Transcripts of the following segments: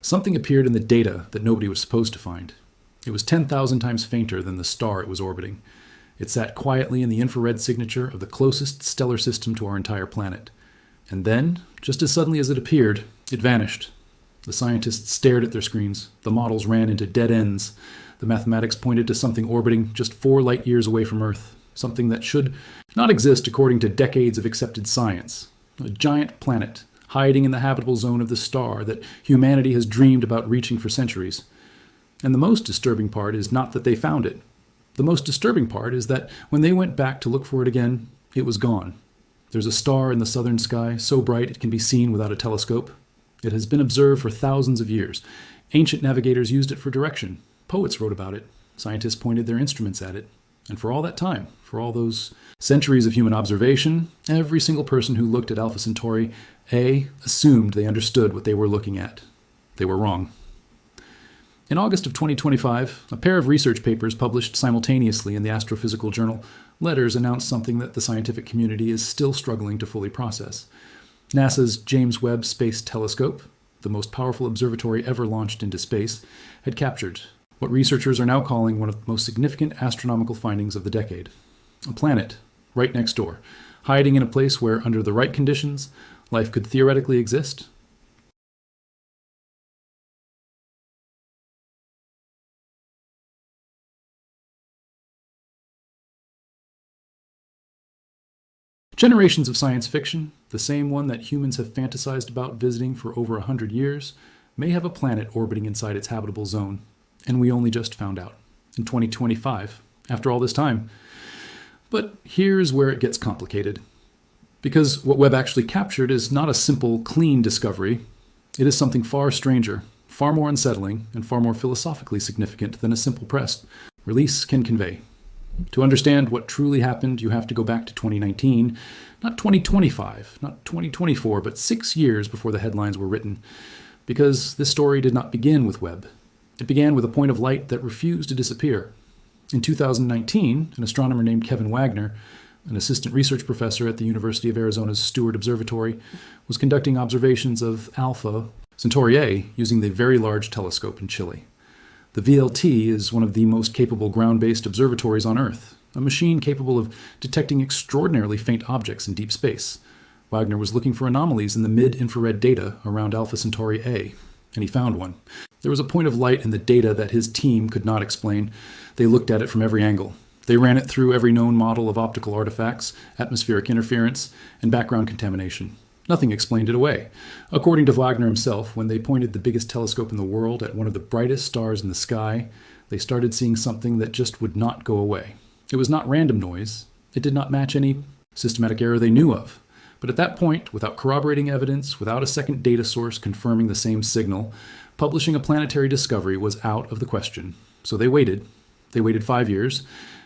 Something appeared in the data that nobody was supposed to find. It was 10,000 times fainter than the star it was orbiting. It sat quietly in the infrared signature of the closest stellar system to our entire planet. And then, just as suddenly as it appeared, it vanished. The scientists stared at their screens. The models ran into dead ends. The mathematics pointed to something orbiting just 4 light years away from Earth, something that should not exist according to decades of accepted science. A giant planet, hiding in the habitable zone of the star that humanity has dreamed about reaching for centuries. And the most disturbing part is not that they found it. The most disturbing part is that when they went back to look for it again, it was gone. There's a star in the southern sky, so bright it can be seen without a telescope. It has been observed for thousands of years. Ancient navigators used it for direction. Poets wrote about it. Scientists pointed their instruments at it. And for all that time, for all those centuries of human observation, every single person who looked at Alpha Centauri A assumed they understood what they were looking at. They were wrong. In August of 2025, a pair of research papers published simultaneously in the Astrophysical Journal Letters announced something that the scientific community is still struggling to fully process. NASA's James Webb Space Telescope, the most powerful observatory ever launched into space, had captured what researchers are now calling one of the most significant astronomical findings of the decade. A planet, right next door, hiding in a place where, under the right conditions, life could theoretically exist. Generations of science fiction, the same one that humans have fantasized about visiting for over 100 years, may have a planet orbiting inside its habitable zone, and we only just found out, in 2025, after all this time. But here's where it gets complicated. Because what Webb actually captured is not a simple, clean discovery. It is something far stranger, far more unsettling, and far more philosophically significant than a simple press release can convey. To understand what truly happened, you have to go back to 2019, not 2025, not 2024, but 6 years before the headlines were written. Because this story did not begin with Webb. It began with a point of light that refused to disappear. In 2019, an astronomer named Kevin Wagner, an assistant research professor at the University of Arizona's Stewart Observatory, was conducting observations of Alpha Centauri A using the Very Large Telescope in Chile. The VLT is one of the most capable ground-based observatories on Earth, a machine capable of detecting extraordinarily faint objects in deep space. Wagner was looking for anomalies in the mid-infrared data around Alpha Centauri A, and he found one. There was a point of light in the data that his team could not explain. They looked at it from every angle. They ran it through every known model of optical artifacts, atmospheric interference, and background contamination. Nothing explained it away. According to Wagner himself, when they pointed the biggest telescope in the world at one of the brightest stars in the sky, they started seeing something that just would not go away. It was not random noise. It did not match any systematic error they knew of. But at that point, without corroborating evidence, without a second data source confirming the same signal, publishing a planetary discovery was out of the question. So they waited. They waited 5 years.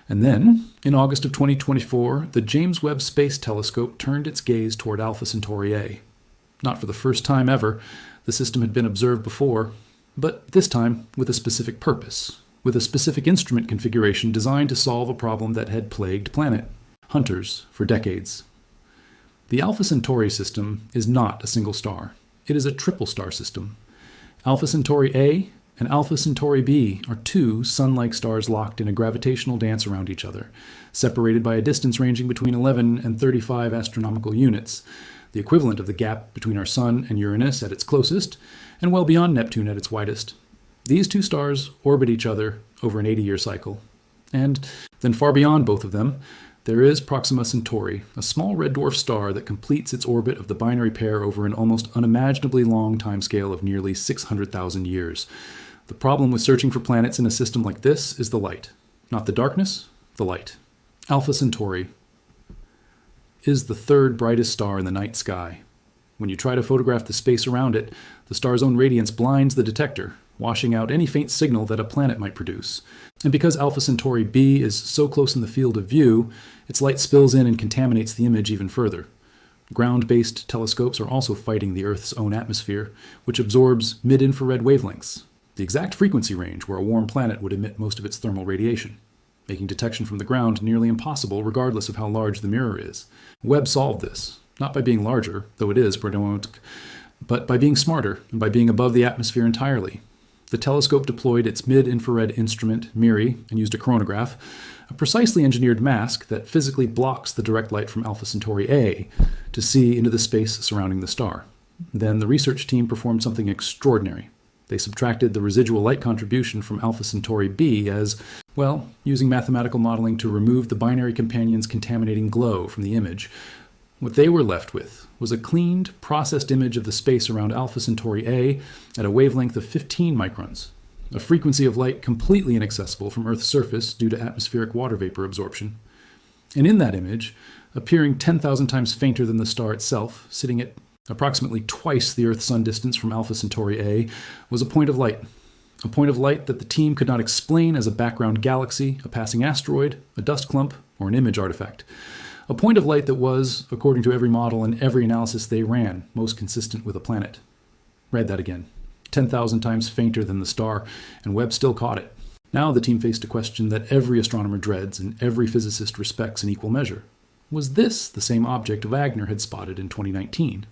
And then, in August of 2024, the James Webb Space Telescope turned its gaze toward Alpha Centauri A. Not for the first time ever, the system had been observed before, but this time with a specific purpose, with a specific instrument configuration designed to solve a problem that had plagued planet hunters for decades. The Alpha Centauri system is not a single star. It is a triple star system. Alpha Centauri A and Alpha Centauri B are 2 sun-like stars locked in a gravitational dance around each other, separated by a distance ranging between 11 and 35 astronomical units, the equivalent of the gap between our Sun and Uranus at its closest, and well beyond Neptune at its widest. These 2 stars orbit each other over an 80-year cycle. And then far beyond both of them, there is Proxima Centauri, a small red dwarf star that completes its orbit of the binary pair over an almost unimaginably long timescale of nearly 600,000 years. The problem with searching for planets in a system like this is the light. Not the darkness, the light. Alpha Centauri is the 3rd brightest star in the night sky. When you try to photograph the space around it, the star's own radiance blinds the detector, washing out any faint signal that a planet might produce. And because Alpha Centauri B is so close in the field of view, its light spills in and contaminates the image even further. Ground-based telescopes are also fighting the Earth's own atmosphere, which absorbs mid-infrared wavelengths, the exact frequency range where a warm planet would emit most of its thermal radiation, making detection from the ground nearly impossible regardless of how large the mirror is. Webb solved this, not by being larger, though it is, but by being smarter and by being above the atmosphere entirely. The telescope deployed its mid-infrared instrument, MIRI, and used a coronagraph, a precisely engineered mask that physically blocks the direct light from Alpha Centauri A, to see into the space surrounding the star. Then the research team performed something extraordinary. They subtracted the residual light contribution from Alpha Centauri B as, well, using mathematical modeling to remove the binary companion's contaminating glow from the image. What they were left with was a cleaned, processed image of the space around Alpha Centauri A at a wavelength of 15 microns, a frequency of light completely inaccessible from Earth's surface due to atmospheric water vapor absorption. And in that image, appearing 10,000 times fainter than the star itself, sitting at approximately twice the Earth-Sun distance from Alpha Centauri A, was a point of light that the team could not explain as a background galaxy, a passing asteroid, a dust clump, or an image artifact. A point of light that was, according to every model and every analysis they ran, most consistent with a planet. Read that again. 10,000 times fainter than the star, and Webb still caught it. Now the team faced a question that every astronomer dreads and every physicist respects in equal measure. Was this the same object Wagner had spotted in 2019?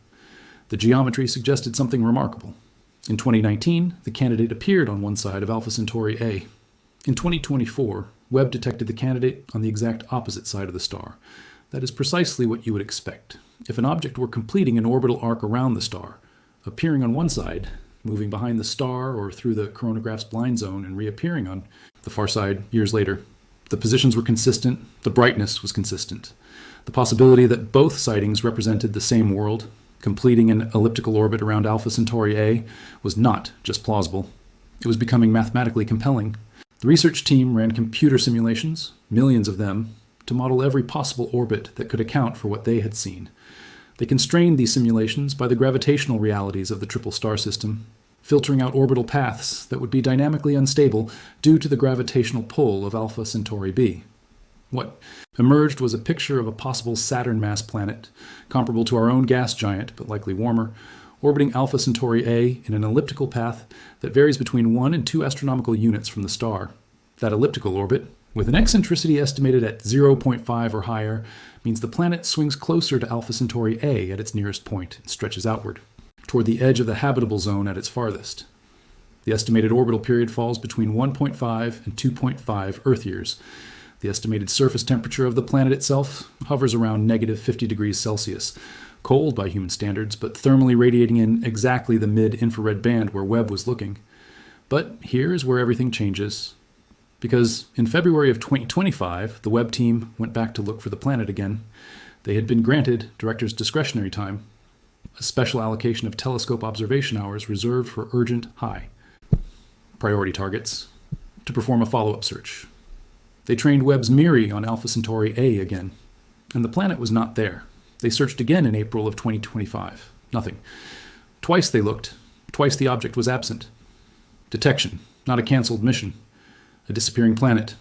The geometry suggested something remarkable. In 2019, the candidate appeared on one side of Alpha Centauri A. In 2024, Webb detected the candidate on the exact opposite side of the star. That is precisely what you would expect. If an object were completing an orbital arc around the star, appearing on one side, moving behind the star or through the coronagraph's blind zone and reappearing on the far side years later, the positions were consistent, the brightness was consistent. The possibility that both sightings represented the same world, completing an elliptical orbit around Alpha Centauri A, was not just plausible. It was becoming mathematically compelling. The research team ran computer simulations, millions of them, to model every possible orbit that could account for what they had seen. They constrained these simulations by the gravitational realities of the triple star system, filtering out orbital paths that would be dynamically unstable due to the gravitational pull of Alpha Centauri B. What emerged was a picture of a possible Saturn-mass planet, comparable to our own gas giant, but likely warmer, orbiting Alpha Centauri A in an elliptical path that varies between 1 and 2 astronomical units from the star. That elliptical orbit, with an eccentricity estimated at 0.5 or higher, means the planet swings closer to Alpha Centauri A at its nearest point and stretches outward, toward the edge of the habitable zone at its farthest. The estimated orbital period falls between 1.5 and 2.5 Earth years. The estimated surface temperature of the planet itself hovers around negative 50 degrees Celsius, cold by human standards, but thermally radiating in exactly the mid-infrared band where Webb was looking. But here is where everything changes. Because in February of 2025, the Webb team went back to look for the planet again. They had been granted director's discretionary time, a special allocation of telescope observation hours reserved for urgent high priority targets, to perform a follow-up search. They trained Webb's MIRI on Alpha Centauri A again, and the planet was not there. They searched again in April of 2025. Nothing. Twice they looked. Twice the object was absent. Detection, not a canceled mission. A disappearing planet.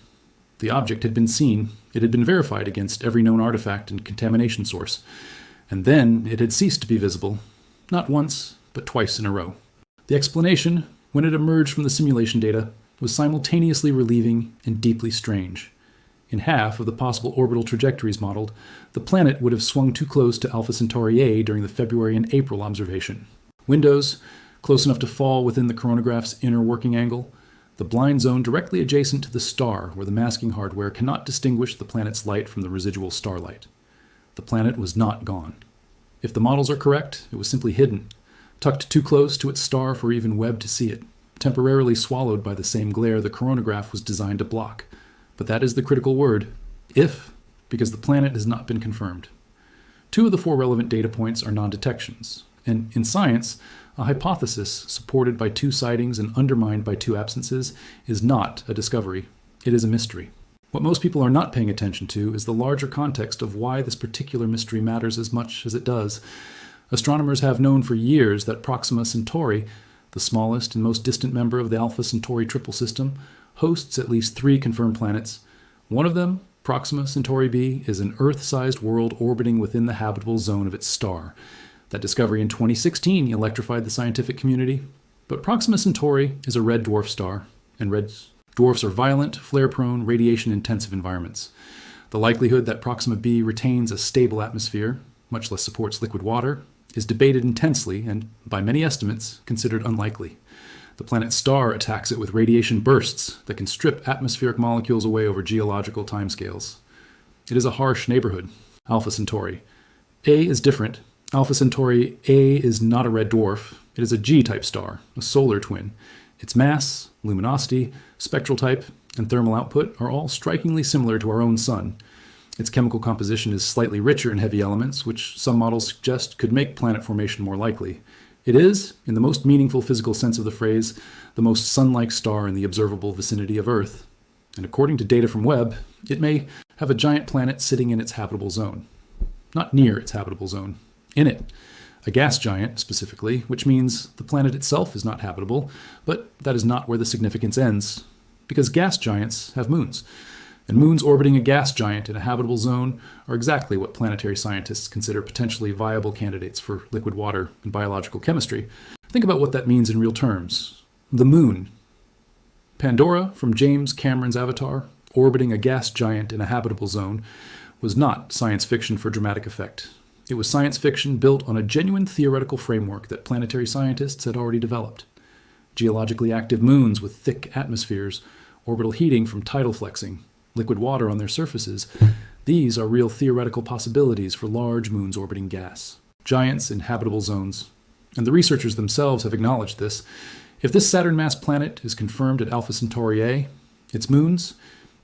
The object had been seen. It had been verified against every known artifact and contamination source. And then it had ceased to be visible, not once, but twice in a row. The explanation, when it emerged from the simulation data, was simultaneously relieving and deeply strange. In half of the possible orbital trajectories modeled, the planet would have swung too close to Alpha Centauri A during the February and April observation. Windows, close enough to fall within the coronagraph's inner working angle, the blind zone directly adjacent to the star where the masking hardware cannot distinguish the planet's light from the residual starlight. The planet was not gone. If the models are correct, it was simply hidden, tucked too close to its star for even Webb to see it, temporarily swallowed by the same glare the coronagraph was designed to block. But that is the critical word, if, because the planet has not been confirmed. 2 of the 4 relevant data points are non-detections, and in science, a hypothesis supported by 2 sightings and undermined by 2 absences is not a discovery. It is a mystery. What most people are not paying attention to is the larger context of why this particular mystery matters as much as it does. Astronomers have known for years that Proxima Centauri, the smallest and most distant member of the Alpha Centauri triple system, hosts at least 3 confirmed planets. One of them, Proxima Centauri b, is an Earth-sized world orbiting within the habitable zone of its star. That discovery in 2016 electrified the scientific community. But Proxima Centauri is a red dwarf star, and red dwarfs are violent, flare-prone, radiation-intensive environments. The likelihood that Proxima b retains a stable atmosphere, much less supports liquid water, is debated intensely and, by many estimates, considered unlikely. The planet star attacks it with radiation bursts that can strip atmospheric molecules away over geological timescales. It is a harsh neighborhood. Alpha Centauri. A is different. Alpha Centauri A is not a red dwarf. It is a G-type star, a solar twin. Its mass, luminosity, spectral type, and thermal output are all strikingly similar to our own Sun. Its chemical composition is slightly richer in heavy elements, which some models suggest could make planet formation more likely. It is, in the most meaningful physical sense of the phrase, the most sun-like star in the observable vicinity of Earth. And according to data from Webb, it may have a giant planet sitting in its habitable zone. Not near its habitable zone. In it. A gas giant, specifically, which means the planet itself is not habitable, but that is not where the significance ends. Because gas giants have moons. And moons orbiting a gas giant in a habitable zone are exactly what planetary scientists consider potentially viable candidates for liquid water and biological chemistry. Think about what that means in real terms. The moon. Pandora, from James Cameron's Avatar, orbiting a gas giant in a habitable zone, was not science fiction for dramatic effect. It was science fiction built on a genuine theoretical framework that planetary scientists had already developed. Geologically active moons with thick atmospheres, orbital heating from tidal flexing, liquid water on their surfaces, these are real theoretical possibilities for large moons orbiting gas. Giants in habitable zones. And the researchers themselves have acknowledged this. If this Saturn-mass planet is confirmed at Alpha Centauri A, its moons,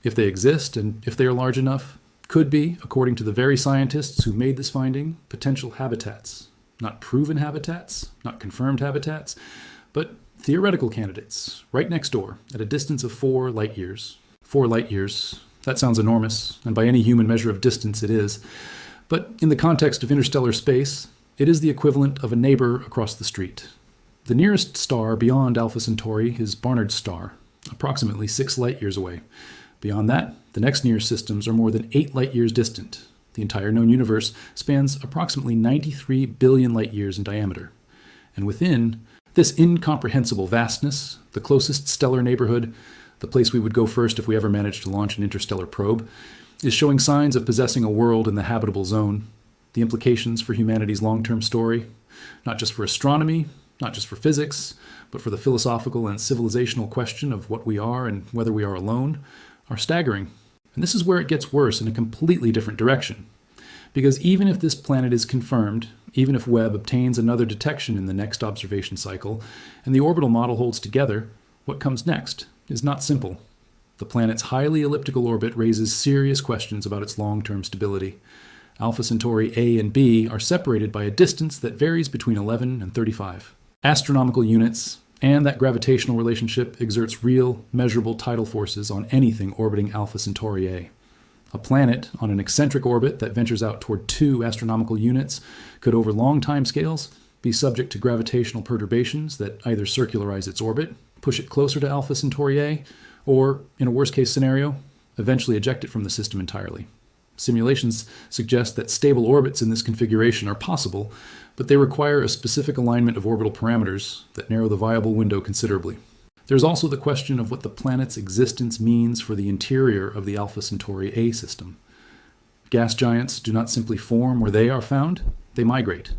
if they exist and if they are large enough, could be, according to the very scientists who made this finding, potential habitats. Not proven habitats, not confirmed habitats, but theoretical candidates, right next door, at a distance of 4 light years. 4 light years, that sounds enormous, and by any human measure of distance it is. But in the context of interstellar space, it is the equivalent of a neighbor across the street. The nearest star beyond Alpha Centauri is Barnard's star, approximately 6 light years away. Beyond that, the next nearest systems are more than 8 light years distant. The entire known universe spans approximately 93 billion light years in diameter. And within this incomprehensible vastness, the closest stellar neighborhood, the place we would go first if we ever managed to launch an interstellar probe, is showing signs of possessing a world in the habitable zone. The implications for humanity's long-term story, not just for astronomy, not just for physics, but for the philosophical and civilizational question of what we are and whether we are alone, are staggering. And this is where it gets worse in a completely different direction. Because even if this planet is confirmed, even if Webb obtains another detection in the next observation cycle, and the orbital model holds together, what comes next is not simple. The planet's highly elliptical orbit raises serious questions about its long-term stability. Alpha Centauri A and B are separated by a distance that varies between 11 and 35 astronomical units, and that gravitational relationship exerts real, measurable tidal forces on anything orbiting Alpha Centauri A. A planet on an eccentric orbit that ventures out toward 2 astronomical units could, over long timescales, be subject to gravitational perturbations that either circularize its orbit, push it closer to Alpha Centauri A, or, in a worst-case scenario, eventually eject it from the system entirely. Simulations suggest that stable orbits in this configuration are possible, but they require a specific alignment of orbital parameters that narrow the viable window considerably. There's also the question of what the planet's existence means for the interior of the Alpha Centauri A system. Gas giants do not simply form where they are found, they migrate.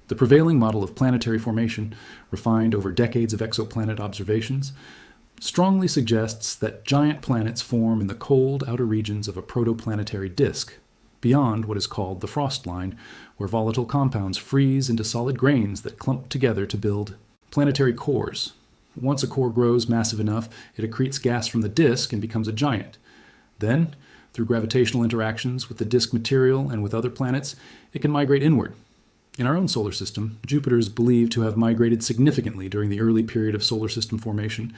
The prevailing model of planetary formation, refined over decades of exoplanet observations, strongly suggests that giant planets form in the cold outer regions of a protoplanetary disk, beyond what is called the frost line, where volatile compounds freeze into solid grains that clump together to build planetary cores. Once a core grows massive enough, it accretes gas from the disk and becomes a giant. Then, through gravitational interactions with the disk material and with other planets, it can migrate inward. In our own solar system, Jupiter is believed to have migrated significantly during the early period of solar system formation,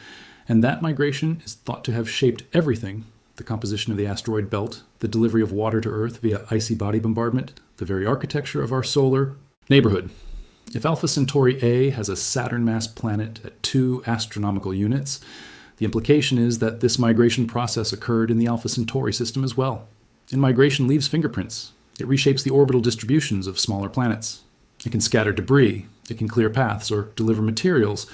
and that migration is thought to have shaped everything: the composition of the asteroid belt, the delivery of water to Earth via icy body bombardment, the very architecture of our solar neighborhood. If Alpha Centauri A has a Saturn-mass planet at 2 astronomical units, the implication is that this migration process occurred in the Alpha Centauri system as well. And migration leaves fingerprints. It reshapes the orbital distributions of smaller planets. It can scatter debris, it can clear paths, or deliver materials.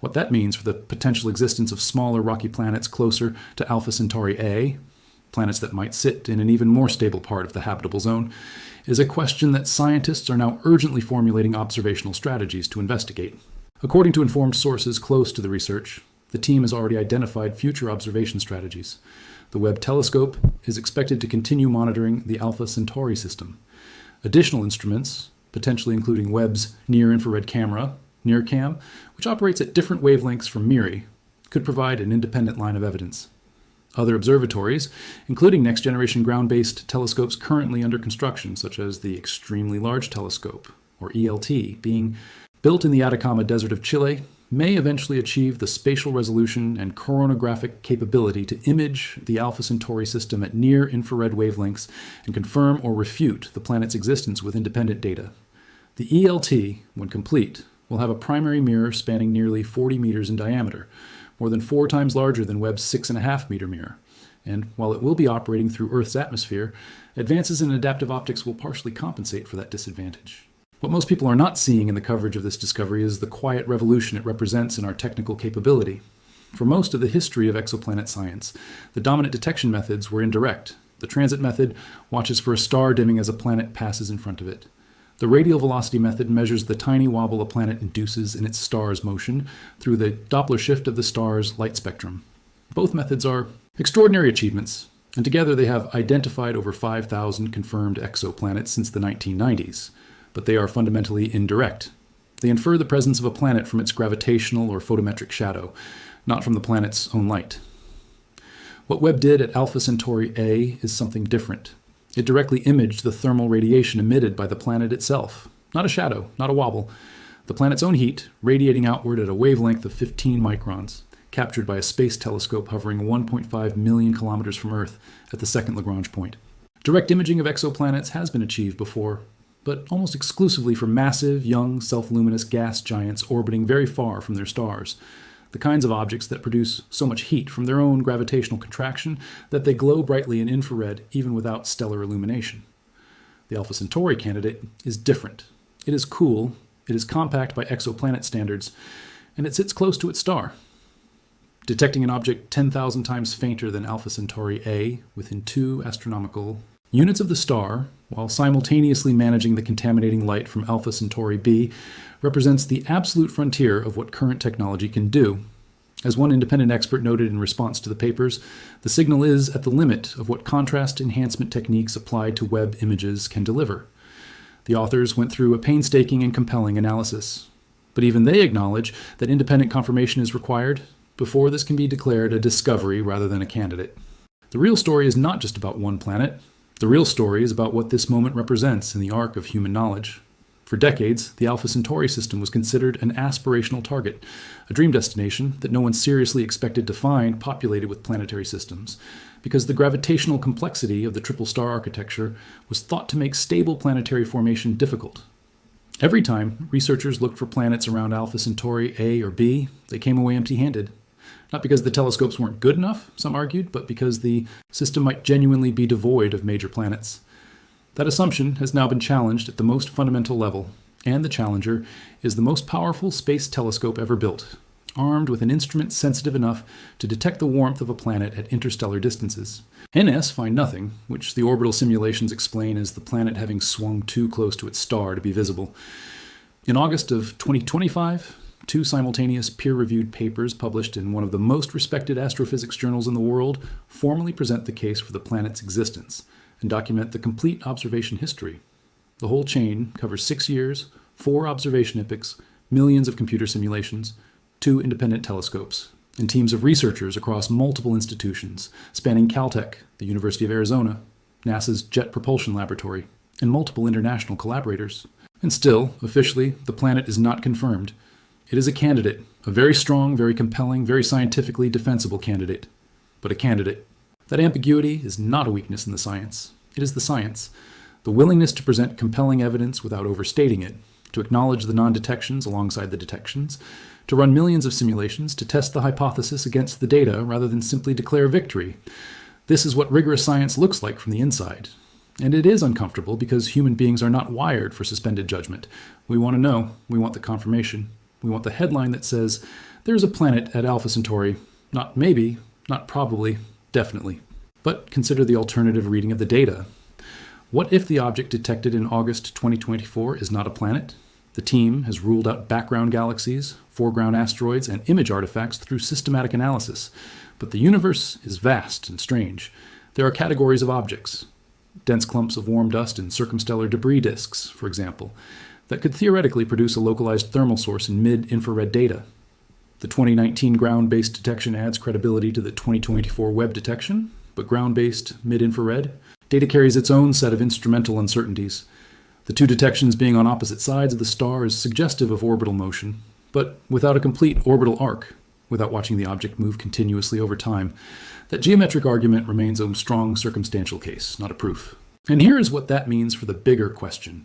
What that means for the potential existence of smaller rocky planets closer to Alpha Centauri A, planets that might sit in an even more stable part of the habitable zone, is a question that scientists are now urgently formulating observational strategies to investigate. According to informed sources close to the research, the team has already identified future observation strategies. The Webb telescope is expected to continue monitoring the Alpha Centauri system. Additional instruments, potentially including Webb's near-infrared camera, NIRCam, which operates at different wavelengths from MIRI, could provide an independent line of evidence. Other observatories, including next-generation ground-based telescopes currently under construction, such as the Extremely Large Telescope, or ELT, being built in the Atacama Desert of Chile, may eventually achieve the spatial resolution and coronagraphic capability to image the Alpha Centauri system at near-infrared wavelengths and confirm or refute the planet's existence with independent data. The ELT, when complete, will have a primary mirror spanning nearly 40 meters in diameter, more than 4 times larger than Webb's 6.5-meter mirror. And while it will be operating through Earth's atmosphere, advances in adaptive optics will partially compensate for that disadvantage. What most people are not seeing in the coverage of this discovery is the quiet revolution it represents in our technical capability. For most of the history of exoplanet science, the dominant detection methods were indirect. The transit method watches for a star dimming as a planet passes in front of it. The radial velocity method measures the tiny wobble a planet induces in its star's motion through the Doppler shift of the star's light spectrum. Both methods are extraordinary achievements, and together they have identified over 5,000 confirmed exoplanets since the 1990s. But they are fundamentally indirect. They infer the presence of a planet from its gravitational or photometric shadow, not from the planet's own light. What Webb did at Alpha Centauri A is something different. It directly imaged the thermal radiation emitted by the planet itself. Not a shadow, not a wobble. The planet's own heat, radiating outward at a wavelength of 15 microns, captured by a space telescope hovering 1.5 million kilometers from Earth at the second Lagrange point. Direct imaging of exoplanets has been achieved before, but almost exclusively for massive, young, self-luminous gas giants orbiting very far from their stars, the kinds of objects that produce so much heat from their own gravitational contraction that they glow brightly in infrared even without stellar illumination. The Alpha Centauri candidate is different. It is cool, it is compact by exoplanet standards, and it sits close to its star. Detecting an object 10,000 times fainter than Alpha Centauri A within 2 astronomical units of the star, while simultaneously managing the contaminating light from Alpha Centauri b, represents the absolute frontier of what current technology can do. As one independent expert noted in response to the papers, the signal is at the limit of what contrast enhancement techniques applied to Webb images can deliver. The authors went through a painstaking and compelling analysis, but even they acknowledge that independent confirmation is required before this can be declared a discovery rather than a candidate. The real story is not just about one planet. The real story is about what this moment represents in the arc of human knowledge. For decades, the Alpha Centauri system was considered an aspirational target, a dream destination that no one seriously expected to find populated with planetary systems, because the gravitational complexity of the triple star architecture was thought to make stable planetary formation difficult. Every time researchers looked for planets around Alpha Centauri A or B, they came away empty-handed. Not because the telescopes weren't good enough, some argued, but because the system might genuinely be devoid of major planets. That assumption has now been challenged at the most fundamental level, and the Challenger is the most powerful space telescope ever built, armed with an instrument sensitive enough to detect the warmth of a planet at interstellar distances. NS find nothing, which the orbital simulations explain as the planet having swung too close to its star to be visible. In August of 2025, 2 simultaneous peer-reviewed papers published in one of the most respected astrophysics journals in the world formally present the case for the planet's existence and document the complete observation history. The whole chain covers 6 years, 4 observation epochs, millions of computer simulations, 2 independent telescopes, and teams of researchers across multiple institutions, spanning Caltech, the University of Arizona, NASA's Jet Propulsion Laboratory, and multiple international collaborators. And still, officially, the planet is not confirmed. It is a candidate, a very strong, very compelling, very scientifically defensible candidate, but a candidate. That ambiguity is not a weakness in the science. It is the science. The willingness to present compelling evidence without overstating it, to acknowledge the non-detections alongside the detections, to run millions of simulations to test the hypothesis against the data rather than simply declare victory. This is what rigorous science looks like from the inside. And it is uncomfortable because human beings are not wired for suspended judgment. We want to know. We want the confirmation. We want the headline that says, there's a planet at Alpha Centauri. Not maybe, not probably, definitely. But consider the alternative reading of the data. What if the object detected in August 2024 is not a planet? The team has ruled out background galaxies, foreground asteroids, and image artifacts through systematic analysis. But the universe is vast and strange. There are categories of objects, dense clumps of warm dust and circumstellar debris disks, for example, that could theoretically produce a localized thermal source in mid-infrared data. The 2019 ground-based detection adds credibility to the 2024 Webb detection, but ground-based mid-infrared data carries its own set of instrumental uncertainties. The two detections being on opposite sides of the star is suggestive of orbital motion, but without a complete orbital arc, without watching the object move continuously over time. That geometric argument remains a strong circumstantial case, not a proof. And here is what that means for the bigger question.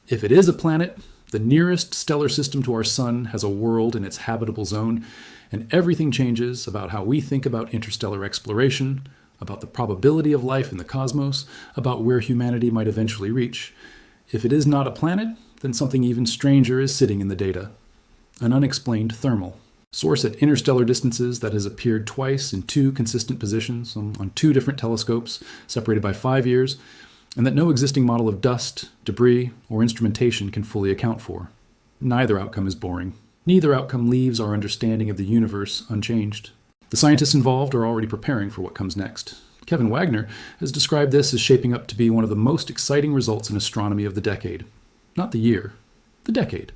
If it is a planet, the nearest stellar system to our sun has a world in its habitable zone, and everything changes about how we think about interstellar exploration, about the probability of life in the cosmos, about where humanity might eventually reach. If it is not a planet, then something even stranger is sitting in the data. An unexplained thermal source at interstellar distances that has appeared twice in two consistent positions on two different telescopes, separated by 5 years, and that no existing model of dust, debris, or instrumentation can fully account for. Neither outcome is boring. Neither outcome leaves our understanding of the universe unchanged. The scientists involved are already preparing for what comes next. Kevin Wagner has described this as shaping up to be one of the most exciting results in astronomy of the decade. Not the year, the decade.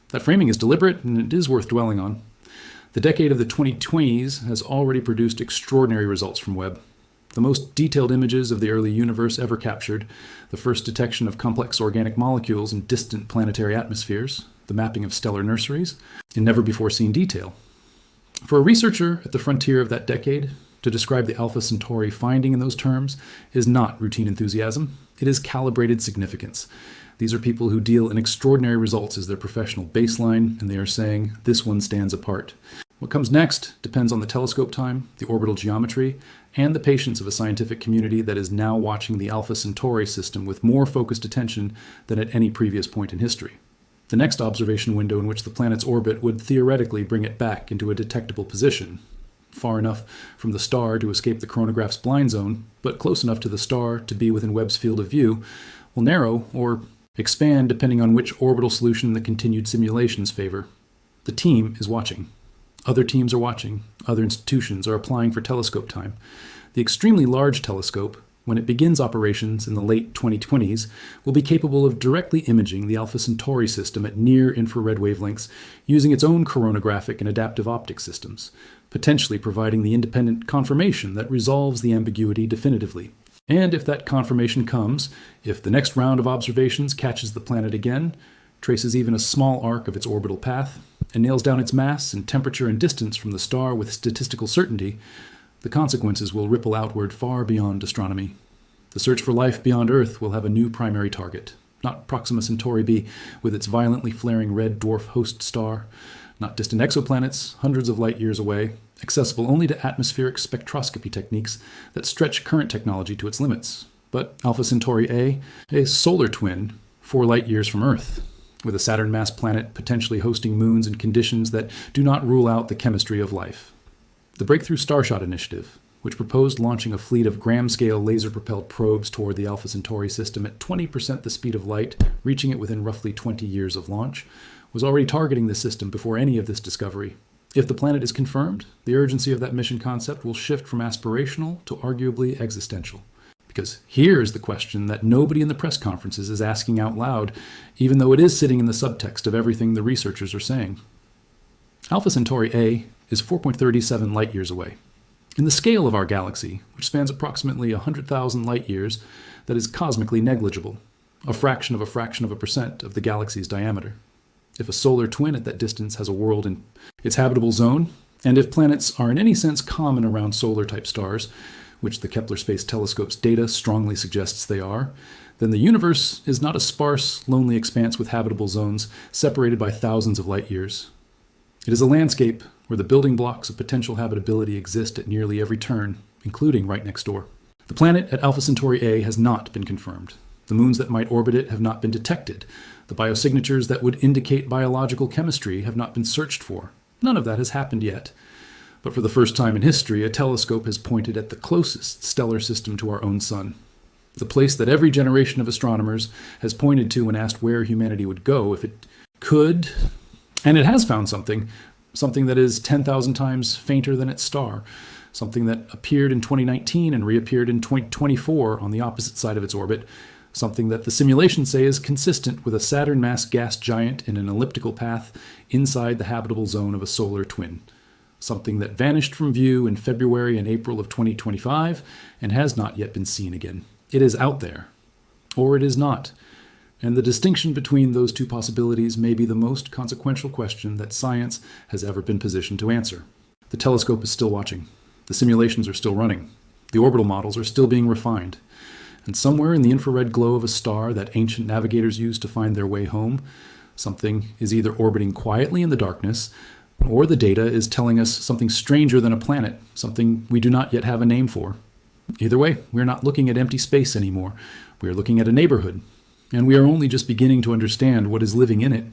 That framing is deliberate, and it is worth dwelling on. The decade of the 2020s has already produced extraordinary results from Webb. The most detailed images of the early universe ever captured, the first detection of complex organic molecules in distant planetary atmospheres, the mapping of stellar nurseries, in never-before-seen detail. For a researcher at the frontier of that decade, to describe the Alpha Centauri finding in those terms is not routine enthusiasm. It is calibrated significance. These are people who deal in extraordinary results as their professional baseline, and they are saying, this one stands apart. What comes next depends on the telescope time, the orbital geometry, and the patience of a scientific community that is now watching the Alpha Centauri system with more focused attention than at any previous point in history. The next observation window in which the planet's orbit would theoretically bring it back into a detectable position, far enough from the star to escape the chronograph's blind zone, but close enough to the star to be within Webb's field of view, will narrow or expand depending on which orbital solution the continued simulations favor. The team is watching. Other teams are watching. Other institutions are applying for telescope time. The extremely large telescope, when it begins operations in the late 2020s, will be capable of directly imaging the Alpha Centauri system at near-infrared wavelengths using its own coronagraphic and adaptive optics systems, potentially providing the independent confirmation that resolves the ambiguity definitively. And if that confirmation comes, if the next round of observations catches the planet again, traces even a small arc of its orbital path, and nails down its mass and temperature and distance from the star with statistical certainty, the consequences will ripple outward far beyond astronomy. The search for life beyond Earth will have a new primary target, not Proxima Centauri b with its violently flaring red dwarf host star, not distant exoplanets hundreds of light years away, accessible only to atmospheric spectroscopy techniques that stretch current technology to its limits, but Alpha Centauri a solar twin 4 light years from Earth, with a Saturn mass planet potentially hosting moons in conditions that do not rule out the chemistry of life. The Breakthrough Starshot Initiative, which proposed launching a fleet of gram-scale laser-propelled probes toward the Alpha Centauri system at 20% the speed of light, reaching it within roughly 20 years of launch, was already targeting the system before any of this discovery. If the planet is confirmed, the urgency of that mission concept will shift from aspirational to arguably existential. Because here's the question that nobody in the press conferences is asking out loud, even though it is sitting in the subtext of everything the researchers are saying. Alpha Centauri A is 4.37 light years away. In the scale of our galaxy, which spans approximately 100,000 light years, that is cosmically negligible, a fraction of a percent of the galaxy's diameter. If a solar twin at that distance has a world in its habitable zone, and if planets are in any sense common around solar-type stars, which the Kepler Space Telescope's data strongly suggests they are, then the universe is not a sparse, lonely expanse with habitable zones separated by thousands of light years. It is a landscape where the building blocks of potential habitability exist at nearly every turn, including right next door. The planet at Alpha Centauri A has not been confirmed. The moons that might orbit it have not been detected. The biosignatures that would indicate biological chemistry have not been searched for. None of that has happened yet. But for the first time in history, a telescope has pointed at the closest stellar system to our own sun. The place that every generation of astronomers has pointed to when asked where humanity would go if it could. And it has found something that is 10,000 times fainter than its star, something that appeared in 2019 and reappeared in 2024 on the opposite side of its orbit, something that the simulations say is consistent with a Saturn mass gas giant in an elliptical path inside the habitable zone of a solar twin, something that vanished from view in February and April of 2025 and has not yet been seen again. It is out there, or it is not. And the distinction between those two possibilities may be the most consequential question that science has ever been positioned to answer. The telescope is still watching. The simulations are still running. The orbital models are still being refined. And somewhere in the infrared glow of a star that ancient navigators used to find their way home, something is either orbiting quietly in the darkness, or the data is telling us something stranger than a planet, something we do not yet have a name for. Either way, we're not looking at empty space anymore. We are looking at a neighborhood. And we are only just beginning to understand what is living in it.